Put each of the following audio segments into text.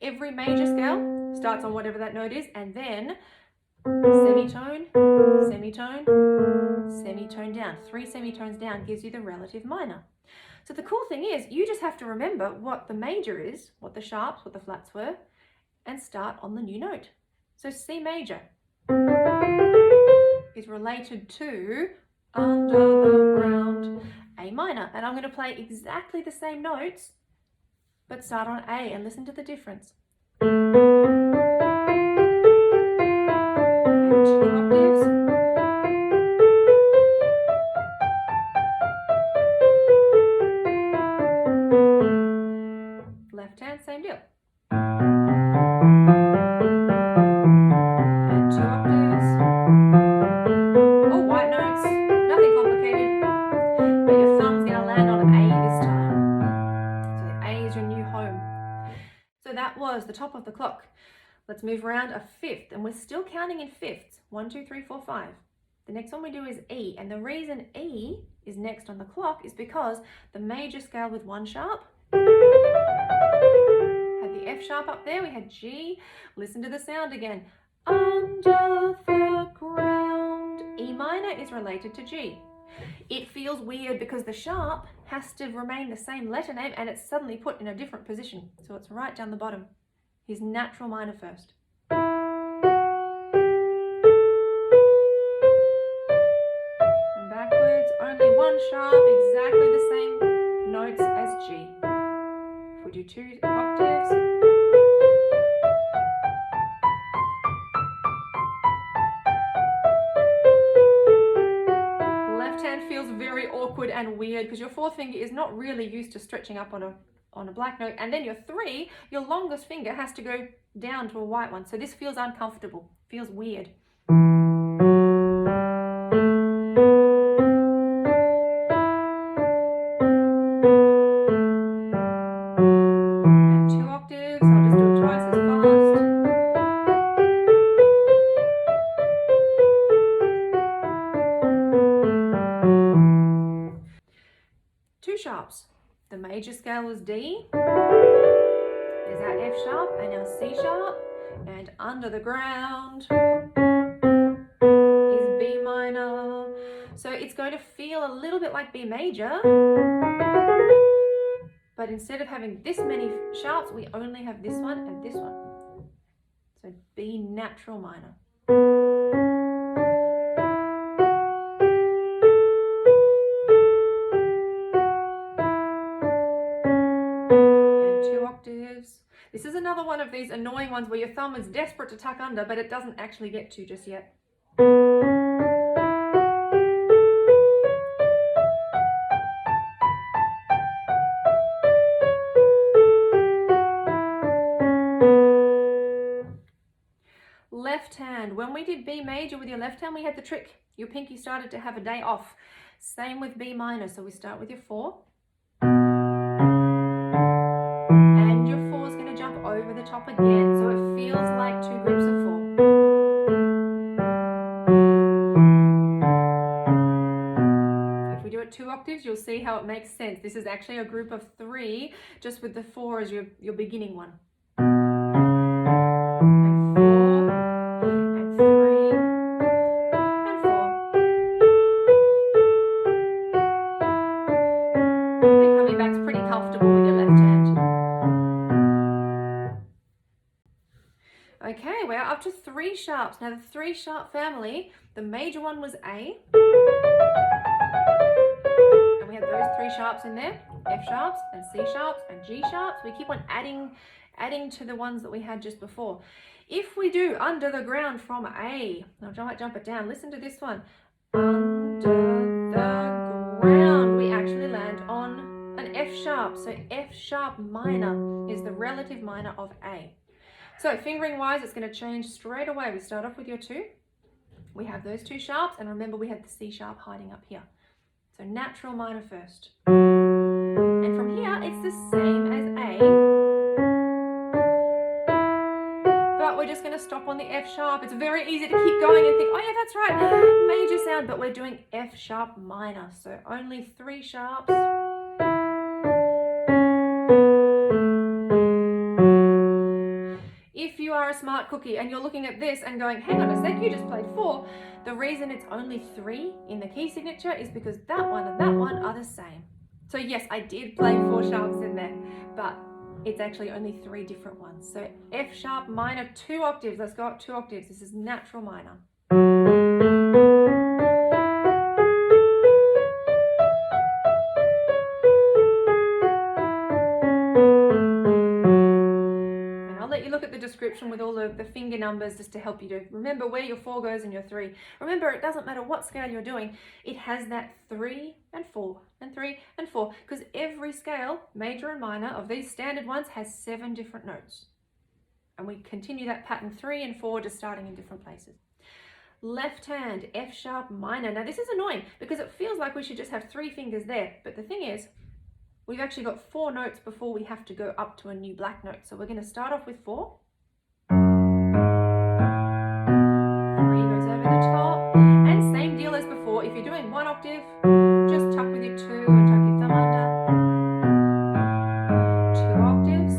Every major scale starts on whatever that note is, and then semitone, semitone, semitone down. 3 semitones down gives you the relative minor. So the cool thing is you just have to remember what the major is, what the sharps, what the flats were, and start on the new note. So C major is related to under the ground A minor. And I'm going to play exactly the same notes, but start on A and listen to the difference. And 2 octaves. Left hand, same deal. And 2 octaves. All white notes, nothing complicated. But your thumb's going to land on A this time. So A is your new home. So that was the top of the clock. Let's move around a fifth, and we're still counting in fifths. 1, 2, 3, 4, 5. The next one we do is E, and the reason E is next on the clock is because the major scale with 1 sharp had the F sharp up there, we had G. Listen to the sound again. Under the ground. E minor is related to G. It feels weird because the sharp has to remain the same letter name and it's suddenly put in a different position. So it's right down the bottom. Here's natural minor first. And backwards, only 1 sharp, exactly the same notes as G. If we do 2 octaves. Left hand feels very awkward and weird because your 4th finger is not really used to stretching up on a black note, and then your 3, your longest finger has to go down to a white one. So this feels uncomfortable, feels weird. And 2 octaves, I'll just do it twice as fast. Two sharps. The major scale was D. There's our F sharp and our C sharp. And under the ground is B minor. So it's going to feel a little bit like B major. But instead of having this many sharps, we only have this one and this one. So B natural minor. This is another one of these annoying ones where your thumb is desperate to tuck under, but it doesn't actually get to just yet. Left hand. When we did B major with your left hand, we had the trick. Your pinky started to have a day off. Same with B minor. So we start with your 4. And your 4 is going to jump over the top again. So it feels like 2 groups of 4. If we do it 2 octaves, you'll see how it makes sense. This is actually a group of 3, just with the 4 as your beginning one. And 4, and 3, and 4. And coming back's pretty comfortable with your left hand. Okay, we're up to 3 sharps. Now the 3 sharp family, the major one was A. And we had those 3 sharps in there, F sharps and C sharps and G sharps. We keep on adding to the ones that we had just before. If we do under the ground from A, I'll jump it down. Listen to this one. Under the ground, we actually land on an F sharp. So F sharp minor is the relative minor of A. So fingering wise, it's going to change straight away. We start off with your 2. We have those 2 sharps, and remember we had the C sharp hiding up here. So natural minor first. And from here, it's the same as A. But we're just going to stop on the F sharp. It's very easy to keep going and think, oh yeah, that's right, major sound, but we're doing F sharp minor. So only 3 sharps. If you are a smart cookie and you're looking at this and going, hang on a sec, you just played 4, the reason it's only 3 in the key signature is because that one and that one are the same. So yes, I did play 4 sharps in there, but it's actually only 3 different ones. So F sharp minor, 2 octaves. Let's go up 2 octaves. This is natural minor. Let you look at the description with all of the finger numbers just to help you to remember where your 4 goes and your 3. Remember, it doesn't matter what scale you're doing, it has that 3 and 4 and 3 and 4, because every scale, major and minor, of these standard ones has 7 different notes. And we continue that pattern 3 and 4 just starting in different places. Left hand, F sharp minor. Now this is annoying because it feels like we should just have 3 fingers there, but the thing is, we've actually got 4 notes before we have to go up to a new black note. So we're going to start off with 4. 3 goes over the top. And same deal as before. If you're doing 1 octave, just tuck with your 2 and tuck your thumb under. 2 octaves.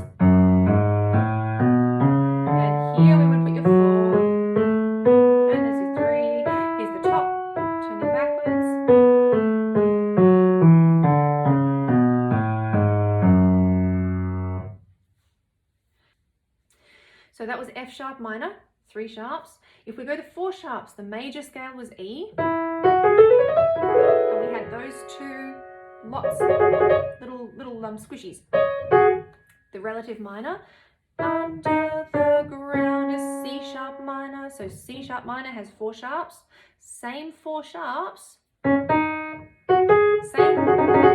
And here we would put your 4. And there's your 3. Here's the top, turning backwards. So that was F sharp minor, 3 sharps. If we go to 4 sharps, the major scale was E. And we had those 2 lots, little squishies. The relative minor, under the ground is C sharp minor. So C sharp minor has 4 sharps. Same 4 sharps. Same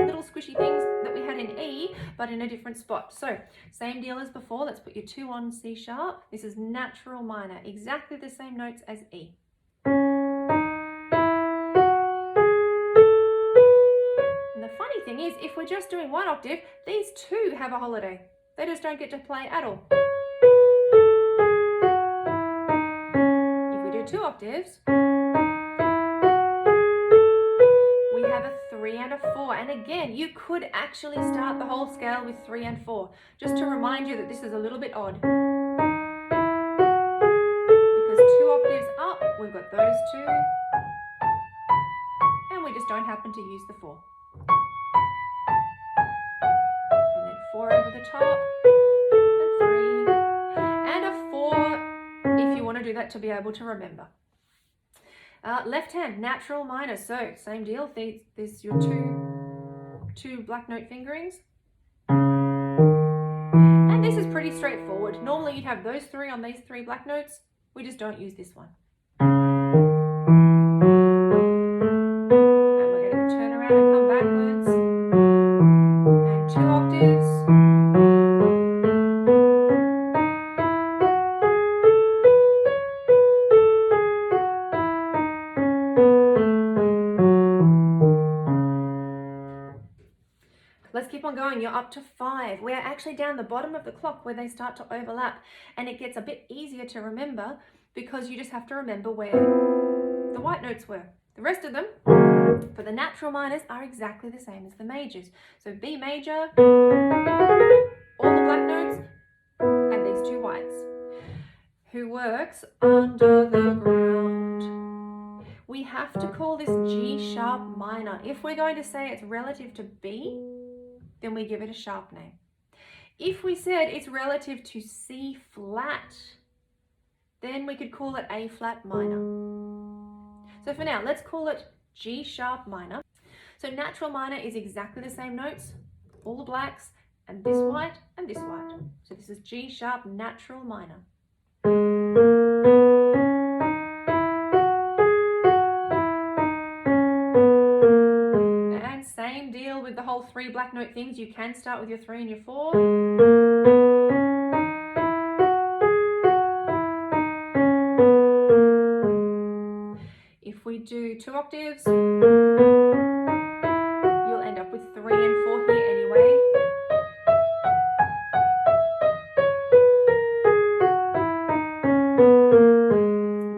little squishy things that we had in E, but in a different spot. So same deal as before. Let's put your 2 on C sharp. This is natural minor, exactly the same notes as E. And the funny thing is, if we're just doing 1 octave, these 2 have a holiday. They just don't get to play at all. If we do 2 octaves, we have a 3 and a 4, and again you could actually start the whole scale with 3 and 4, just to remind you that this is a little bit odd, because 2 octaves up we've got those 2 and we just don't happen to use the 4, and then 4 over the top and 3 and a 4 if you want to do that to be able to remember. Left hand, natural minor. So same deal. There's your two black note fingerings. And this is pretty straightforward. Normally you'd have those 3 on these 3 black notes. We just don't use this one. And we're going to turn around and come backwards. And 2 octaves. Let's keep on going. You're up to 5. We're actually down the bottom of the clock where they start to overlap, and it gets a bit easier to remember because you just have to remember where the white notes were. The rest of them, for the natural minors, are exactly the same as the majors. So B major, all the black notes, and these 2 whites. Who works under the ground? We have to call this G sharp minor. If we're going to say it's relative to B, then we give it a sharp name. If we said it's relative to C flat, then we could call it A flat minor. So for now, let's call it G sharp minor. So natural minor is exactly the same notes, all the blacks, and this white and this white. So this is G sharp natural minor. Same deal with the whole 3 black note things. You can start with your 3 and your 4. If we do 2 octaves, you'll end up with 3 and 4 here anyway.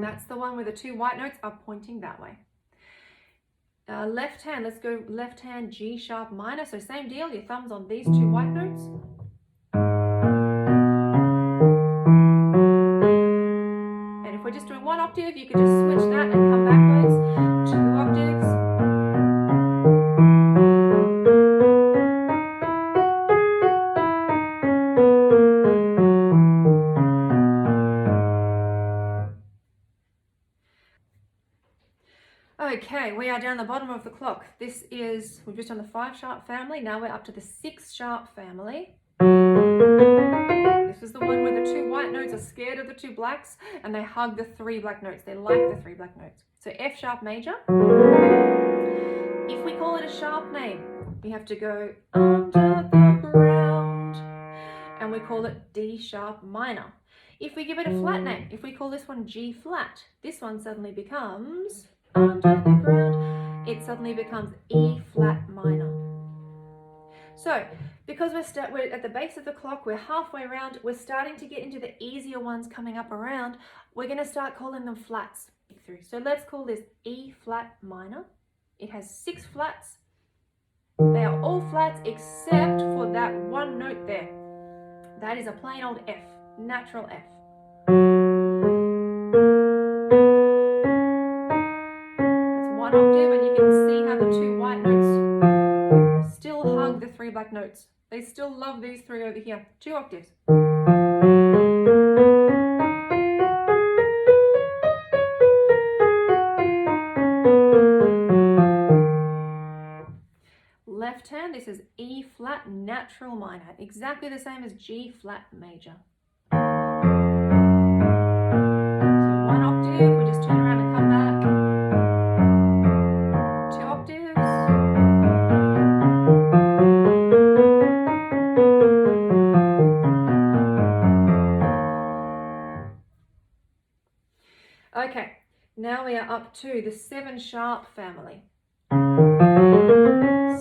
That's the one where the 2 white notes are pointing that way. Left hand, let's go left hand G sharp minor. So same deal, your thumb's on these 2 white notes. octave, you could just switch that and come backwards 2 octaves. Okay, we are down the bottom of the clock. This is, we've just done the 5 sharp family, now we're up to the 6 sharp family. This is the one where the 2 white notes are scared of the 2 blacks and they hug the 3 black notes. They like the 3 black notes. So F sharp major. If we call it a sharp name, we have to go under the ground and we call it D sharp minor. If we give it a flat name, if we call this one G flat, this one suddenly becomes under the ground. It suddenly becomes E flat minor. So, because we're at the base of the clock, we're halfway around, we're starting to get into the easier ones coming up around, we're going to start calling them flats. So let's call this E flat minor. It has 6 flats. They are all flats except for that one note there. That is a plain old F, natural F. That's 1 octave, and you can see how the 2 white notes still hug the 3 black notes. They still love these 3 over here. 2 octaves. Left hand, this is E flat natural minor, exactly the same as G flat major. So 1 octave, we just turn around and come back. 2 octaves. Okay, now we are up to the 7 sharp family.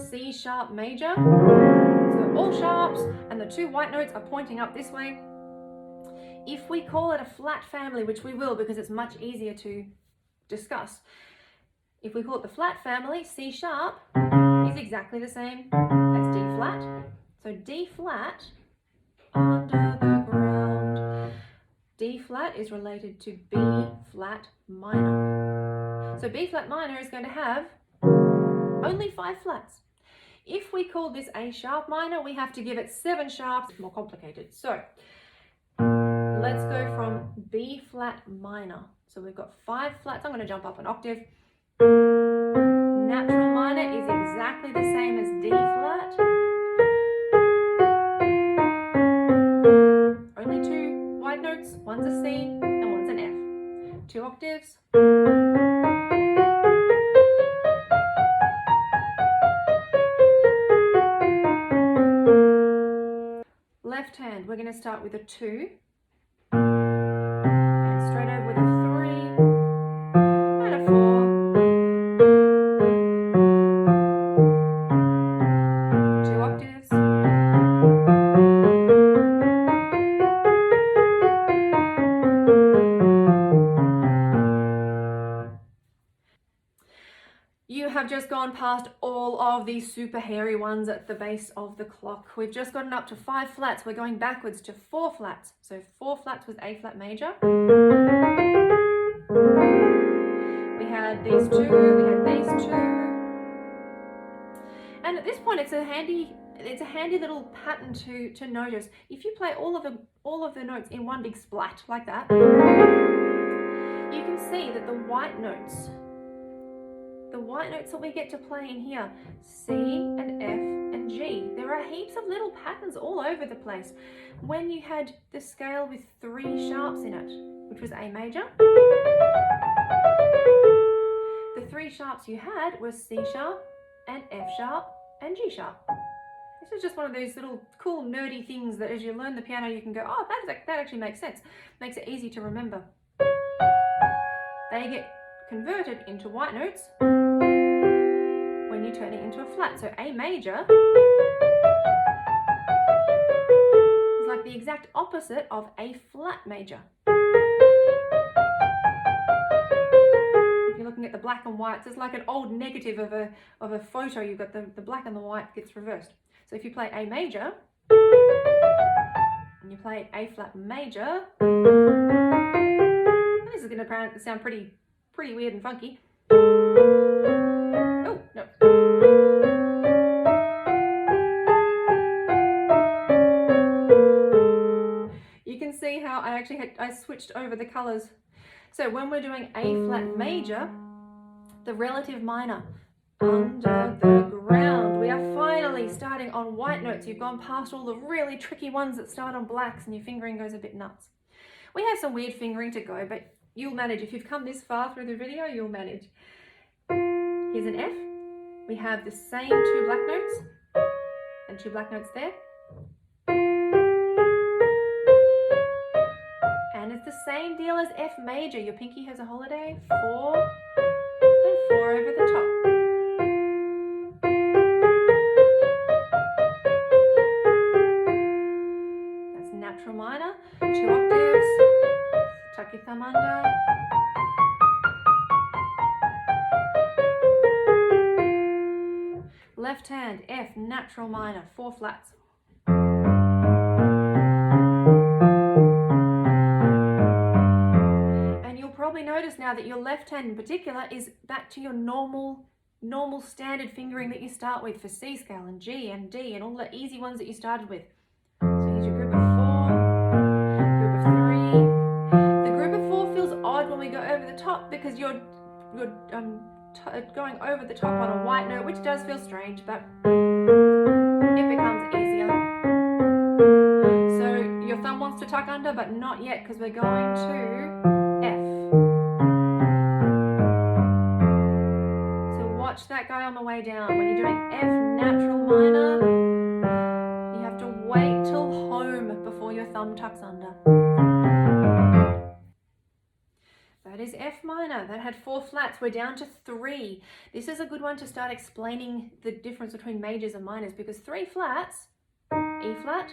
C sharp major. So all sharps and the 2 white notes are pointing up this way. If we call it a flat family, which we will because it's much easier to discuss. If we call it the flat family, C sharp is exactly the same as D flat. So D flat under the ground. D flat is related to B flat minor. So B flat minor is going to have only 5 flats. If we call this A sharp minor, we have to give it 7 sharps. It's more complicated. So let's go from B flat minor. So we've got 5 flats. I'm going to jump up an octave. Natural minor is exactly the same as D flat. Only 2 white notes. One's a C and one's an F. 2 octaves. Left hand, we're going to start with a 2 and straight over with a 3 and a 4, 2 octaves, you have just gone past all of these super hairy ones at the base of the clock. We've just gotten up to 5 flats. We're going backwards to 4 flats. So 4 flats with A flat major. We had these 2, we had these 2. And at this point it's a handy little pattern to notice. If you play all of the notes in one big splat like that, you can see that the white notes that we get to play in here, C and F and G, there are heaps of little patterns all over the place. When you had the scale with 3 sharps in it, which was A major, the 3 sharps you had was C sharp and F sharp and G sharp. This is just one of those little cool nerdy things that as you learn the piano you can go, oh, that actually makes sense. Makes it easy to remember. They get converted into white notes when you turn it into a flat. So A major is like the exact opposite of A flat major. If you're looking at the black and whites, it's like an old negative of a photo. You've got the black and the white gets reversed. So if you play A major and you play A flat major, this is going to sound pretty weird and funky. Oh, no. You can see how I switched over the colors. So when we're doing A flat major, the relative minor, under the ground, we are finally starting on white notes. You've gone past all the really tricky ones that start on blacks and your fingering goes a bit nuts. We have some weird fingering to go, but you'll manage. If you've come this far through the video, you'll manage. Here's an F. We have the same 2 black notes and 2 black notes there. And it's the same deal as F major. Your pinky has a holiday. 4 and 4 over the top. That's natural minor. 2 octaves. Tuck your thumb under. Left hand, F, natural minor, 4 flats. And you'll probably notice now that your left hand in particular is back to your normal standard fingering that you start with for C scale and G and D and all the easy ones that you started with. So here's your group of 4, group of 3. The group of 4 feels odd when we go over the top because you're going over the top on a white note, which does feel strange, but it becomes easier. So your thumb wants to tuck under, but not yet because we're going to F. So watch that guy on the way down. When you're doing F natural minor, you have to wait till home before your thumb tucks under. That is F minor. That had 4 flats. We're down to 3. This is a good one to start explaining the difference between majors and minors because 3 flats, E flat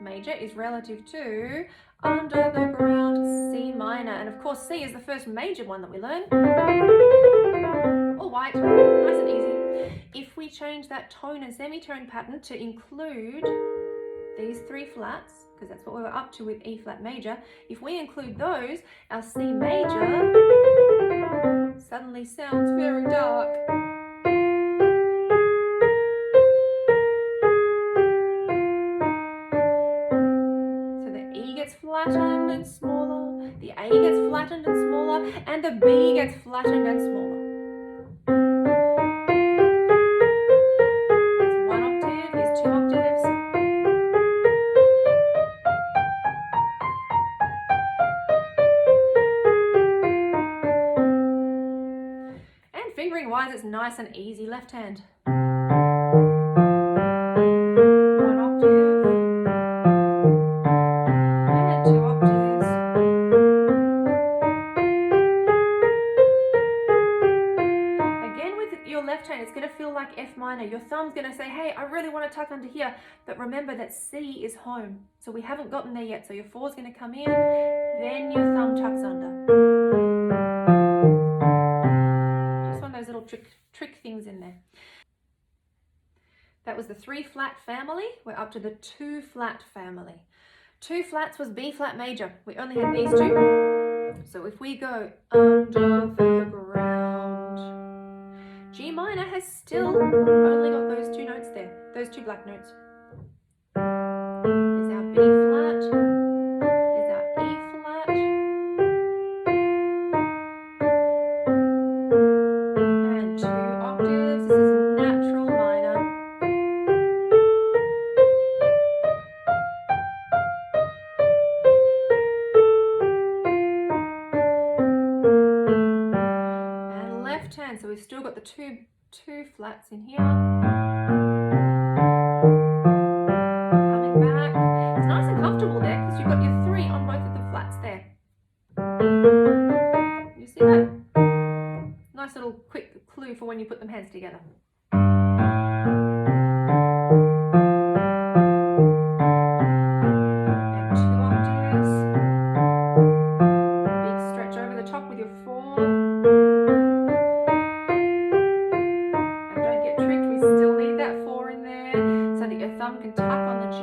major is relative to under the ground C minor. And of course C is the first major one that we learn. All white, nice and easy. If we change that tone and semitone pattern to include these 3 flats, because that's what we were up to with E flat major, if we include those, our C major suddenly sounds very dark. So the E gets flattened and smaller, the A gets flattened and smaller, and the B gets flattened and smaller. It's 1 octave, here's 2 octaves. Fingering wise, it's nice and easy. Left hand. 1 octave. And 2 octaves. Again with your left hand, it's going to feel like F minor. Your thumb's going to say, hey, I really want to tuck under here. But remember that C is home. So we haven't gotten there yet. So your 4 is going to come in, then your thumb tucks under. Those little trick things in there. That was the 3 flat family. We're up to the 2 flat family. 2 flats was B flat major. We only had these 2. So if we go under the ground, G minor has still only got those 2 notes there, those 2 black notes. Is our B flat, is our E flat, and 2 octaves. This is natural minor. And left hand, so we've still got the two flats in here. Coming back. It's nice and comfortable there because you've got your 3 on both of the flats there. You see that? Nice little quick clue for when you put them hands together. And 2 octaves. Big stretch over the top with your 4. And don't get tricked, we still need that 4 in there so that your thumb can tuck on the G.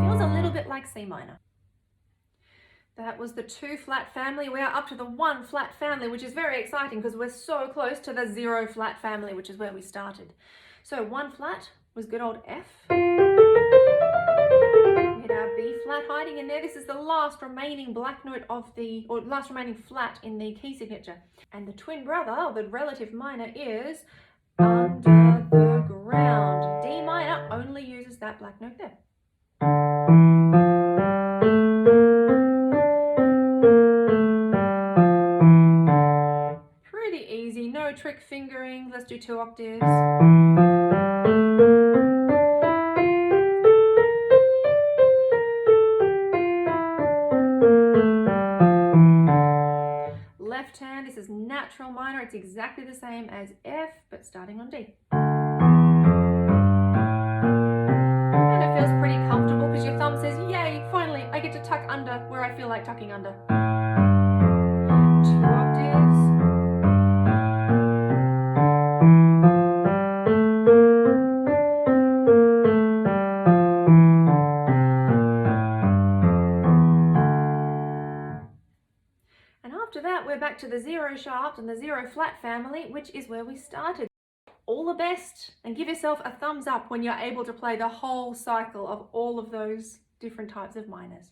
Feels a little bit like C minor. That was the 2 flat family. We are up to the 1 flat family, which is very exciting because we're so close to the 0 flat family, which is where we started. So 1 flat was good old F. We had our B flat hiding in there. This is the last remaining black note of the, or last remaining flat in the key signature. And the twin brother, or the relative minor, is under the ground. D minor only uses that black note there. Pretty easy, no trick fingering. Let's do 2 octaves. Left hand, this is natural minor. It's exactly the same as F, but starting on D. And it feels pretty comfortable because your thumb says, yay, finally, I get to tuck under where I feel like tucking under. 2 octaves. And after that, we're back to the 0 sharps and the 0 flat family, which is where we started. All the best, and give yourself a thumbs up when you're able to play the whole cycle of all of those different types of minors.